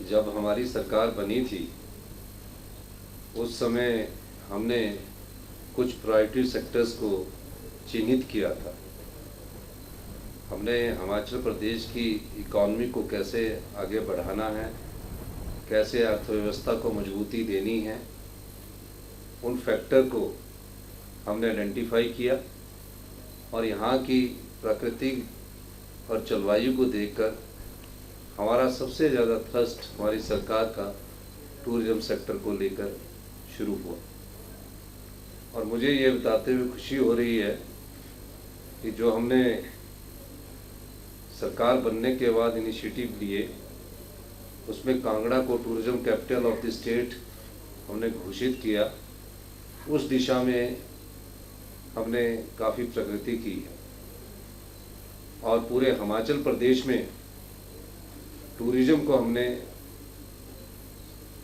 जब हमारी सरकार बनी थी उस समय हमने कुछ प्रायोरिटी सेक्टर्स को चिन्हित किया था। हमने हिमाचल प्रदेश की इकॉनमी को कैसे आगे बढ़ाना है, कैसे अर्थव्यवस्था को मजबूती देनी है, उन फैक्टर को हमने आइडेंटिफाई किया और यहाँ की प्राकृतिक और जलवायु को देखकर हमारा सबसे ज़्यादा थ्रस्ट हमारी सरकार का टूरिज्म सेक्टर को लेकर शुरू हुआ। और मुझे ये बताते हुए खुशी हो रही है कि जो हमने सरकार बनने के बाद इनिशिएटिव लिए उसमें कांगड़ा को tourism capital of the state हमने घोषित किया। उस दिशा में हमने काफ़ी प्रगति की है और पूरे हिमाचल प्रदेश में टूरिज्म को हमने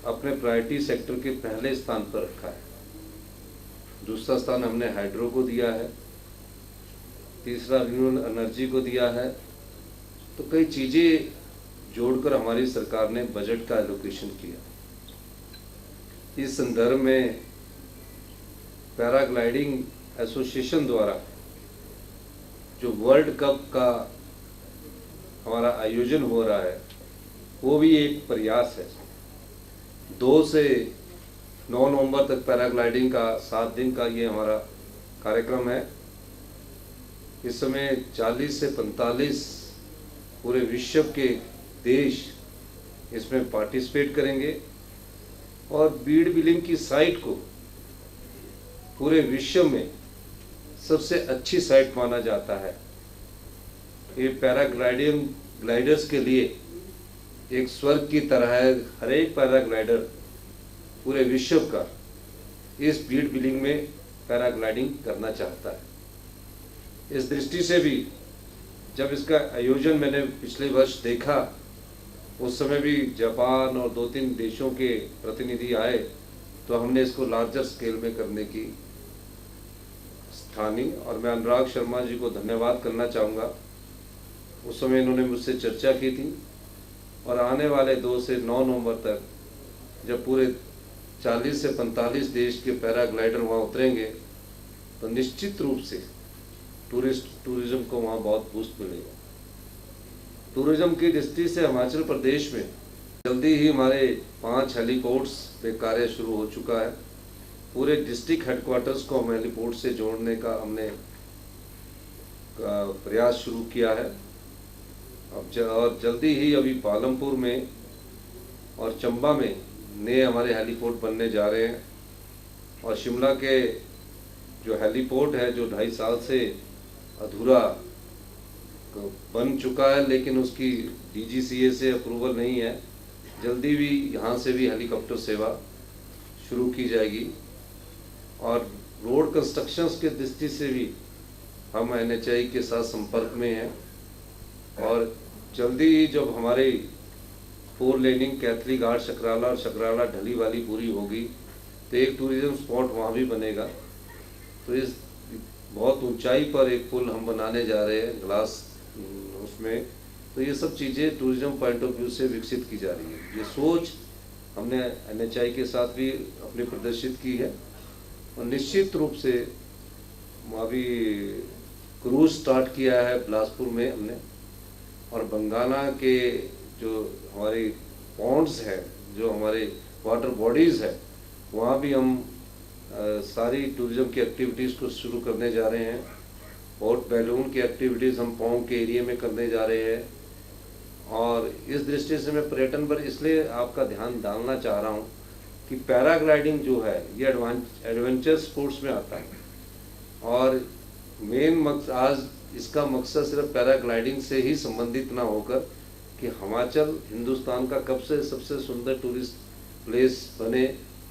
अपने प्रायोरिटी सेक्टर के पहले स्थान पर रखा है। दूसरा स्थान हमने हाइड्रो को दिया है, तीसरा रिन्यूएबल एनर्जी को दिया है। तो कई चीज़ें जोड़कर हमारी सरकार ने बजट का एलोकेशन किया। इस संदर्भ में पैराग्लाइडिंग एसोसिएशन द्वारा जो वर्ल्ड कप का हमारा आयोजन हो रहा है वो भी एक प्रयास है। 2 से 9 नवंबर तक पैराग्लाइडिंग का 7 दिन का ये हमारा कार्यक्रम है। इस समय 40 से 45 पूरे विश्व के देश इसमें पार्टिसिपेट करेंगे और बीड़ बिलिंग की साइट को पूरे विश्व में सबसे अच्छी साइट माना जाता है। ये पैराग्लाइडिंग ग्लाइडर्स के लिए एक स्वर्ग की तरह है। हर एक पैराग्लाइडर पूरे विश्व का इस बीड़ बिलिंग में पैराग्लाइडिंग करना चाहता है। इस दृष्टि से भी जब इसका आयोजन मैंने पिछले वर्ष देखा उस समय भी जापान और 2-3 देशों के प्रतिनिधि आए तो हमने इसको लार्जर स्केल में करने की ठानी। और मैं अनुराग शर्मा जी को धन्यवाद करना चाहूँगा। उस समय इन्होंने मुझसे चर्चा की थी और आने वाले 2 से 9 नवंबर तक जब पूरे 40 से 45 देश के पैराग्लाइडर वहाँ उतरेंगे तो निश्चित रूप से टूरिज्म को वहाँ बहुत बूस्ट मिलेगा। टूरिज्म की दृष्टि से हिमाचल प्रदेश में जल्दी ही हमारे 5 हेलीपोर्ट्स पे कार्य शुरू हो चुका है। पूरे डिस्ट्रिक्ट हेडक्वार्टर्स को हम हेलीपोर्ट से जोड़ने का हमने प्रयास शुरू किया है। और जल्दी ही अभी पालमपुर में और चंबा में नए हमारे हेलीपोर्ट बनने जा रहे हैं। और शिमला के जो हेलीपोर्ट है जो 2.5 साल से अधूरा बन चुका है लेकिन उसकी DGCA से अप्रूवल नहीं है, जल्दी भी यहाँ से भी हेलीकॉप्टर सेवा शुरू की जाएगी। और रोड कंस्ट्रक्शंस के दृष्टि से भी हम NHAI के साथ संपर्क में हैं और जल्दी ही जब हमारे 4 लेनिंग कैथली घाट शकराला और शकराला ढली वाली पूरी होगी तो एक टूरिज्म स्पॉट वहाँ भी बनेगा। तो इस बहुत ऊंचाई पर एक पुल हम बनाने जा रहे हैं ग्लास उसमें। तो ये सब चीज़ें टूरिज्म पॉइंट ऑफ व्यू से विकसित की जा रही है। ये सोच हमने NHAI के साथ भी अपनी प्रदर्शित की है और निश्चित रूप से अभी क्रूज स्टार्ट किया है बिलासपुर में हमने। और बंगाना के जो हमारे पॉन्ड्स हैं, जो हमारे वाटर बॉडीज़ है, वहाँ भी हम सारी टूरिज्म की एक्टिविटीज़ को शुरू करने जा रहे हैं। हॉट बैलून की एक्टिविटीज़ हम पौंग के एरिया में करने जा रहे हैं। और इस दृष्टि से मैं पर्यटन पर इसलिए आपका ध्यान डालना चाह रहा हूँ कि पैराग्लाइडिंग जो है ये एडवेंचर स्पोर्ट्स में आता है और मेन आज इसका मकसद सिर्फ पैराग्लाइडिंग से ही संबंधित ना होकर कि हिमाचल हिंदुस्तान का कब से सबसे सुंदर टूरिस्ट प्लेस बने,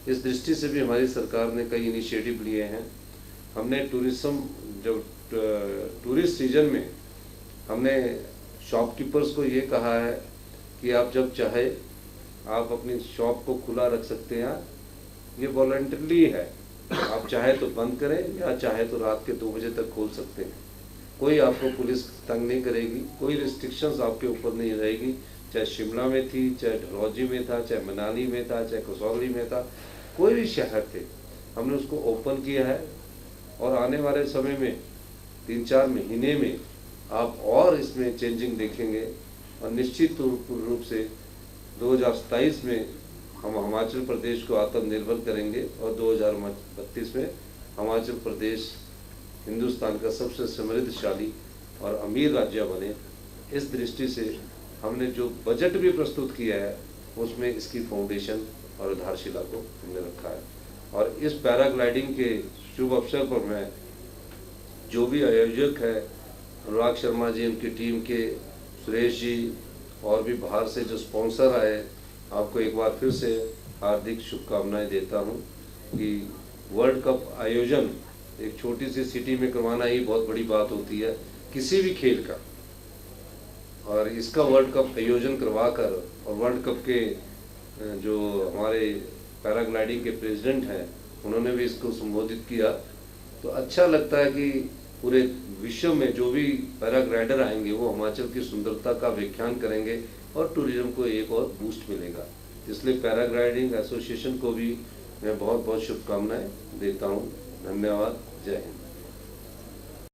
इस दृष्टि से भी हमारी सरकार ने कई इनिशिएटिव लिए हैं। हमने टूरिस्ट सीजन में हमने शॉपकीपर्स को ये कहा है कि आप जब चाहे आप अपनी शॉप को खुला रख सकते हैं। ये वॉलंटरली है, आप चाहे तो बंद करें या चाहे तो रात के 2 बजे तक खोल सकते हैं। कोई आपको पुलिस तंग नहीं करेगी, कोई रिस्ट्रिक्शंस आपके ऊपर नहीं रहेगी। चाहे शिमला में थी, चाहे डलहौजी में था, चाहे मनाली में था, चाहे कसौली में था, कोई भी शहर थे, हमने उसको ओपन किया है। और आने वाले समय में 3-4 महीने में आप और इसमें चेंजिंग देखेंगे और निश्चित रूप से 2027 में हम हिमाचल प्रदेश को आत्मनिर्भर करेंगे और 2032 में हिमाचल प्रदेश हिंदुस्तान का सबसे समृद्धशाली और अमीर राज्य बने। इस दृष्टि से हमने जो बजट भी प्रस्तुत किया है उसमें इसकी फाउंडेशन और आधारशिला को हमने रखा है। और इस पैराग्लाइडिंग के शुभ अवसर पर मैं जो भी आयोजक है, अनुराग शर्मा जी, उनकी टीम के सुरेश जी और भी बाहर से जो स्पॉन्सर आए, आपको एक बार फिर से हार्दिक शुभकामनाएं देता हूं कि वर्ल्ड कप आयोजन एक छोटी सी सिटी में करवाना ही बहुत बड़ी बात होती है किसी भी खेल का, और इसका वर्ल्ड कप आयोजन करवाकर और वर्ल्ड कप के जो हमारे पैराग्लाइडिंग के प्रेसिडेंट हैं उन्होंने भी इसको संबोधित किया, तो अच्छा लगता है कि पूरे विश्व में जो भी पैराग्लाइडर आएंगे वो हिमाचल की सुंदरता का व्याख्यान करेंगे और टूरिज्म को एक और बूस्ट मिलेगा। इसलिए पैराग्लाइडिंग एसोसिएशन को भी मैं बहुत बहुत शुभकामनाएं देता हूं। धन्यवाद। जय हिंद।